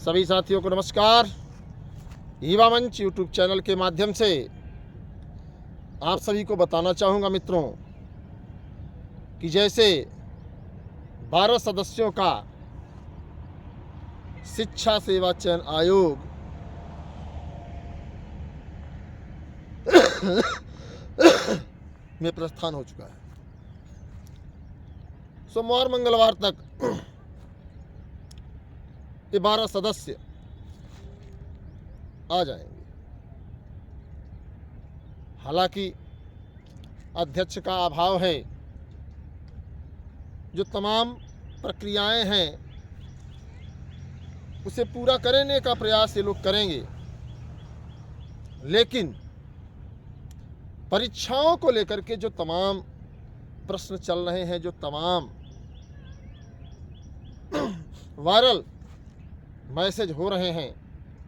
सभी साथियों को नमस्कार। युवा मंच यूट्यूब चैनल के माध्यम से आप सभी को बताना चाहूँगा मित्रों कि जैसे 12 सदस्यों का शिक्षा सेवा चयन आयोग में प्रस्थान हो चुका है। सोमवार मंगलवार तक ये 12 सदस्य आ जाएंगे। हालांकि अध्यक्ष का अभाव है, जो तमाम प्रक्रियाएं हैं उसे पूरा करने का प्रयास ये लोग करेंगे, लेकिन परीक्षाओं को लेकर के जो तमाम प्रश्न चल रहे हैं, जो तमाम वायरल मैसेज हो रहे हैं,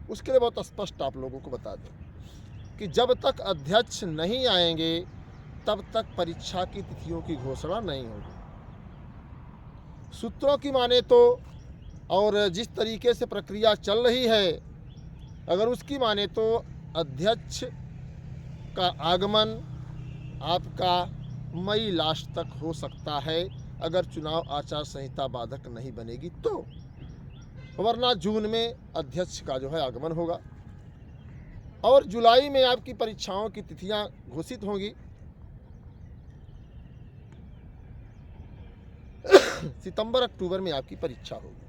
उसके लिए बहुत स्पष्ट आप लोगों को बता दें कि जब तक अध्यक्ष नहीं आएंगे तब तक परीक्षा की तिथियों की घोषणा नहीं होगी। सूत्रों की माने तो और जिस तरीके से प्रक्रिया चल रही है, अगर उसकी माने तो अध्यक्ष का आगमन आपका मई लास्ट तक हो सकता है, अगर चुनाव आचार संहिता बाधक नहीं बनेगी तो, वरना जून में अध्यक्ष का जो है आगमन होगा और जुलाई में आपकी परीक्षाओं की तिथियां घोषित होंगी। सितंबर अक्टूबर में आपकी परीक्षा होगी।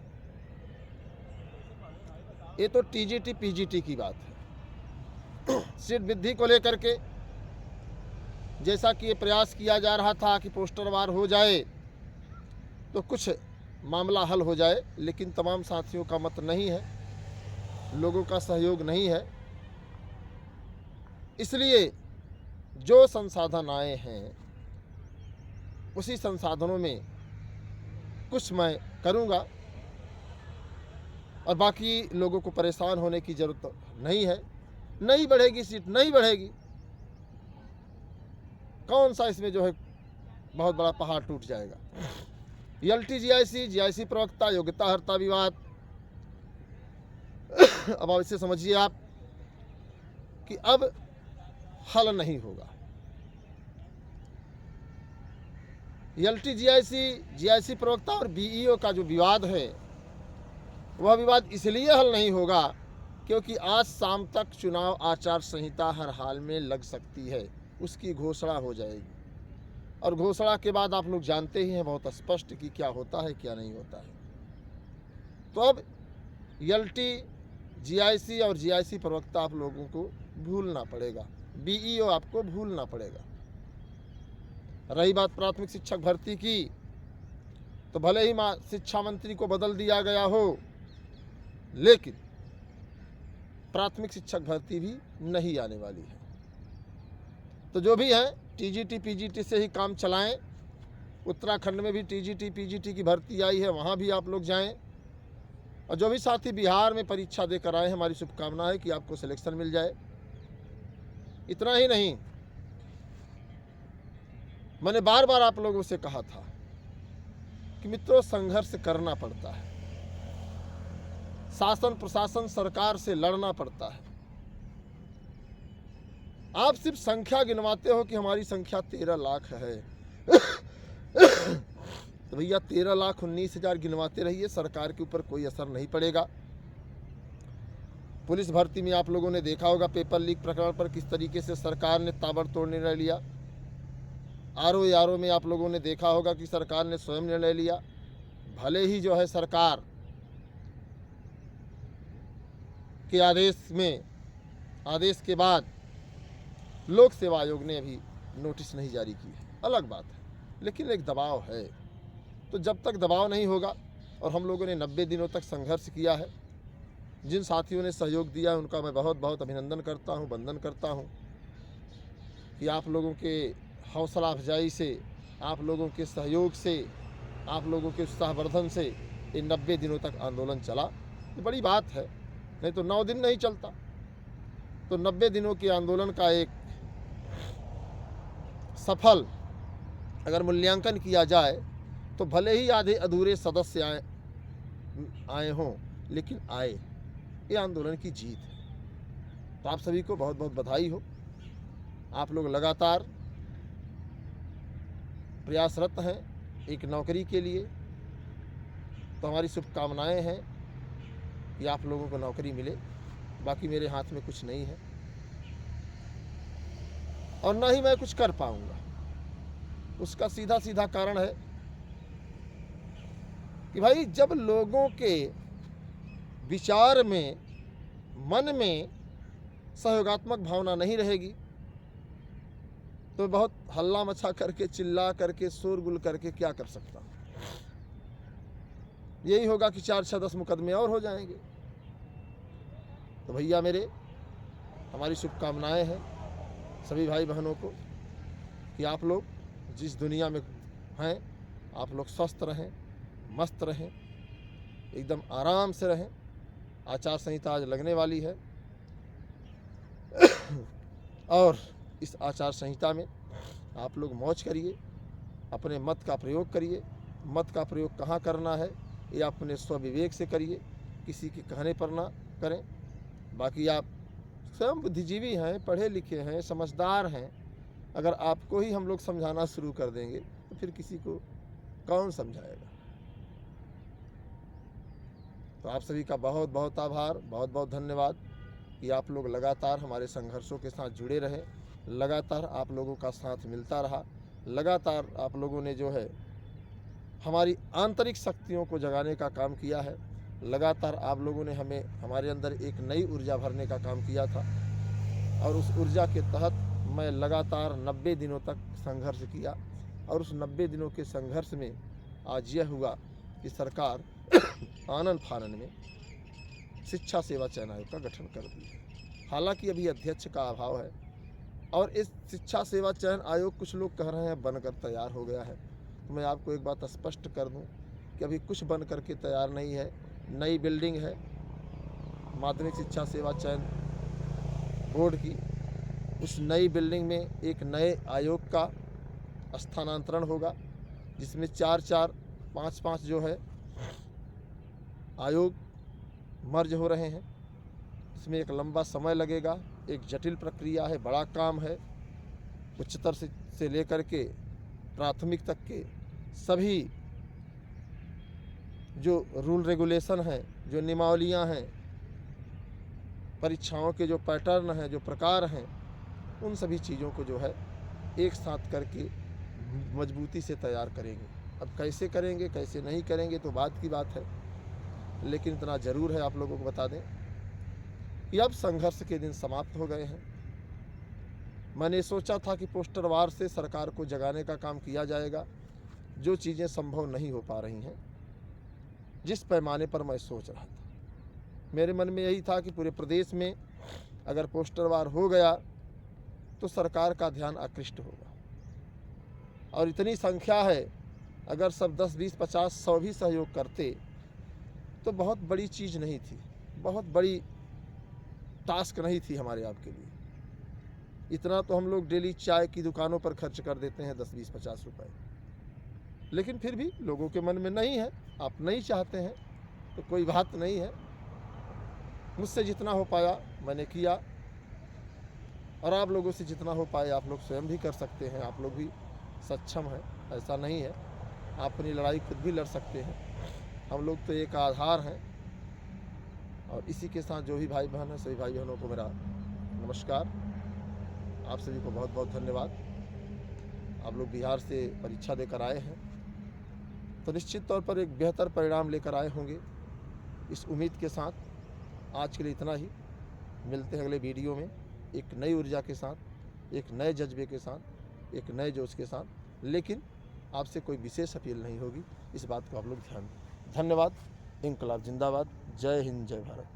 ये तो टीजीटी पीजीटी की बात है। सीट वृद्धि को लेकर के जैसा कि ये प्रयास किया जा रहा था कि पोस्टरवार हो जाए तो कुछ मामला हल हो जाए, लेकिन तमाम साथियों का मत नहीं है, लोगों का सहयोग नहीं है। इसलिए जो संसाधन आए हैं उसी संसाधनों में कुछ मैं करूंगा और बाकी लोगों को परेशान होने की जरूरत नहीं है। नहीं बढ़ेगी सीट, नहीं बढ़ेगी, कौन सा इसमें जो है बहुत बड़ा पहाड़ टूट जाएगा। एलटी जीआईसी प्रवक्ता योग्यता हर्ता विवाद, अब इसे समझिए आप कि अब हल नहीं होगा। एलटी जीआईसी प्रवक्ता और बीईओ का जो विवाद है, वह विवाद इसलिए हल नहीं होगा क्योंकि आज शाम तक चुनाव आचार संहिता हर हाल में लग सकती है, उसकी घोषणा हो जाएगी और घोषणा के बाद आप लोग जानते ही हैं बहुत स्पष्ट कि क्या होता है क्या नहीं होता है। तो अब एलटी जीआईसी और जीआईसी प्रवक्ता आप लोगों को भूलना पड़ेगा, बीईओ आपको भूलना पड़ेगा। रही बात प्राथमिक शिक्षक भर्ती की, तो भले ही शिक्षा मंत्री को बदल दिया गया हो, लेकिन प्राथमिक शिक्षक भर्ती भी नहीं आने वाली है। तो जो भी है टीजीटी पीजीटी से ही काम चलाएं। उत्तराखंड में भी टीजीटी पीजीटी की भर्ती आई है, वहाँ भी आप लोग जाएं। और जो भी साथी बिहार में परीक्षा देकर आए हैं, हमारी शुभकामना है कि आपको सिलेक्शन मिल जाए। इतना ही नहीं, मैंने बार बार आप लोगों से कहा था कि मित्रों संघर्ष करना पड़ता है, शासन प्रशासन सरकार से लड़ना पड़ता है। आप सिर्फ संख्या गिनवाते हो कि हमारी संख्या 13 लाख है, तो भैया 13,19,000 गिनवाते रहिए, सरकार के ऊपर कोई असर नहीं पड़ेगा। पुलिस भर्ती में आप लोगों ने देखा होगा पेपर लीक प्रकरण पर किस तरीके से सरकार ने ताबड़तोड़ निर्णय लिया। आरओ में आप लोगों ने देखा होगा कि सरकार ने स्वयं निर्णय लिया। भले ही जो है सरकार के आदेश के बाद लोक सेवा आयोग ने अभी नोटिस नहीं जारी की है, अलग बात है, लेकिन एक दबाव है। तो जब तक दबाव नहीं होगा, और हम लोगों ने 90 दिनों तक संघर्ष किया है, जिन साथियों ने सहयोग दिया है उनका मैं बहुत बहुत अभिनंदन करता हूं, वंदन करता हूं कि आप लोगों के हौसला अफजाई से, आप लोगों के सहयोग से, आप लोगों के उत्साहवर्धन से इन 90 दिनों तक आंदोलन चला। ये बड़ी बात है, नहीं तो 9 दिन नहीं चलता। तो 90 दिनों के आंदोलन का एक सफल अगर मूल्यांकन किया जाए तो भले ही आधे अधूरे सदस्य आए हों, लेकिन आए। ये आंदोलन की जीत है। तो आप सभी को बहुत बहुत बधाई हो। आप लोग लगातार प्रयासरत हैं एक नौकरी के लिए, तो हमारी शुभकामनाएं हैं कि आप लोगों को नौकरी मिले। बाकी मेरे हाथ में कुछ नहीं है और ना ही मैं कुछ कर पाऊंगा। उसका सीधा सीधा कारण है कि भाई जब लोगों के विचार में, मन में सहयोगात्मक भावना नहीं रहेगी तो बहुत हल्ला मचा करके, चिल्ला करके, शोरगुल करके क्या कर सकता। यही होगा कि 4-6-10 मुकदमे और हो जाएंगे। तो भैया मेरे, हमारी शुभकामनाएं हैं सभी भाई बहनों को कि आप लोग जिस दुनिया में हैं आप लोग स्वस्थ रहें, मस्त रहें, एकदम आराम से रहें। आचार संहिता आज लगने वाली है और इस आचार संहिता में आप लोग मौज करिए, अपने मत का प्रयोग करिए। मत का प्रयोग कहाँ करना है ये अपने स्वविवेक से करिए, किसी के कहने पर ना करें। बाकी आप स्वयं बुद्धिजीवी हैं, पढ़े लिखे हैं, समझदार हैं। अगर आपको ही हम लोग समझाना शुरू कर देंगे तो फिर किसी को कौन समझाएगा। तो आप सभी का बहुत बहुत आभार, बहुत बहुत धन्यवाद कि आप लोग लगातार हमारे संघर्षों के साथ जुड़े रहे। लगातार आप लोगों का साथ मिलता रहा। लगातार आप लोगों ने जो है हमारी आंतरिक शक्तियों को जगाने का काम किया है। लगातार आप लोगों ने हमें, हमारे अंदर एक नई ऊर्जा भरने का काम किया था और उस ऊर्जा के तहत मैं लगातार 90 दिनों तक संघर्ष किया और उस 90 दिनों के संघर्ष में आज यह हुआ कि सरकार आनन फानन में शिक्षा सेवा चयन आयोग का गठन कर दिया। हालांकि अभी अध्यक्ष का अभाव है और इस शिक्षा सेवा चयन आयोग कुछ लोग कह रहे हैं बनकर तैयार हो गया है। तो मैं आपको एक बात स्पष्ट कर दूं कि अभी कुछ बन करके तैयार नहीं है। नई बिल्डिंग है माध्यमिक शिक्षा सेवा चयन बोर्ड की। उस नई बिल्डिंग में एक नए आयोग का स्थानांतरण होगा जिसमें 4-4, 5-5 जो है आयोग मर्ज हो रहे हैं। इसमें एक लंबा समय लगेगा, एक जटिल प्रक्रिया है, बड़ा काम है। उच्चतर से लेकर के प्राथमिक तक के सभी जो रूल रेगुलेशन हैं, जो नियमावलियां हैं, परीक्षाओं के जो पैटर्न हैं, जो प्रकार हैं, उन सभी चीज़ों को जो है एक साथ करके मजबूती से तैयार करेंगे। अब कैसे करेंगे, कैसे नहीं करेंगे तो बात की बात है, लेकिन इतना ज़रूर है आप लोगों को बता दें कि अब संघर्ष के दिन समाप्त हो गए हैं। मैंने सोचा था कि पोस्टर वार से सरकार को जगाने का काम किया जाएगा, जो चीज़ें संभव नहीं हो पा रही हैं जिस पैमाने पर मैं सोच रहा था। मेरे मन में यही था कि पूरे प्रदेश में अगर पोस्टर वार हो गया तो सरकार का ध्यान आकृष्ट होगा और इतनी संख्या है, अगर सब 10, 20, 50, 100 भी सहयोग करते तो बहुत बड़ी चीज़ नहीं थी, बहुत बड़ी टास्क नहीं थी हमारे आपके लिए। इतना तो हम लोग डेली चाय की दुकानों पर खर्च कर देते हैं 10, 20, 50 रुपए, लेकिन फिर भी लोगों के मन में नहीं है। आप नहीं चाहते हैं तो कोई बात नहीं है। मुझसे जितना हो पाया मैंने किया और आप लोगों से जितना हो पाए आप लोग स्वयं भी कर सकते हैं। आप लोग भी सक्षम हैं, ऐसा नहीं है। आप अपनी लड़ाई खुद भी लड़ सकते हैं। हम लोग तो एक आधार हैं। और इसी के साथ जो भी भाई बहन हैं, सभी भाई बहनों को मेरा नमस्कार। आप सभी को बहुत बहुत धन्यवाद। आप लोग बिहार से परीक्षा देकर आए हैं तो निश्चित तौर पर एक बेहतर परिणाम लेकर आए होंगे, इस उम्मीद के साथ आज के लिए इतना ही। मिलते हैं अगले वीडियो में एक नई ऊर्जा के साथ, एक नए जज्बे के साथ, एक नए जोश के साथ, लेकिन आपसे कोई विशेष अपील नहीं होगी। इस बात को आप लोग ध्यान दें। धन्यवाद। इंकलाब जिंदाबाद। जय हिंद, जय भारत।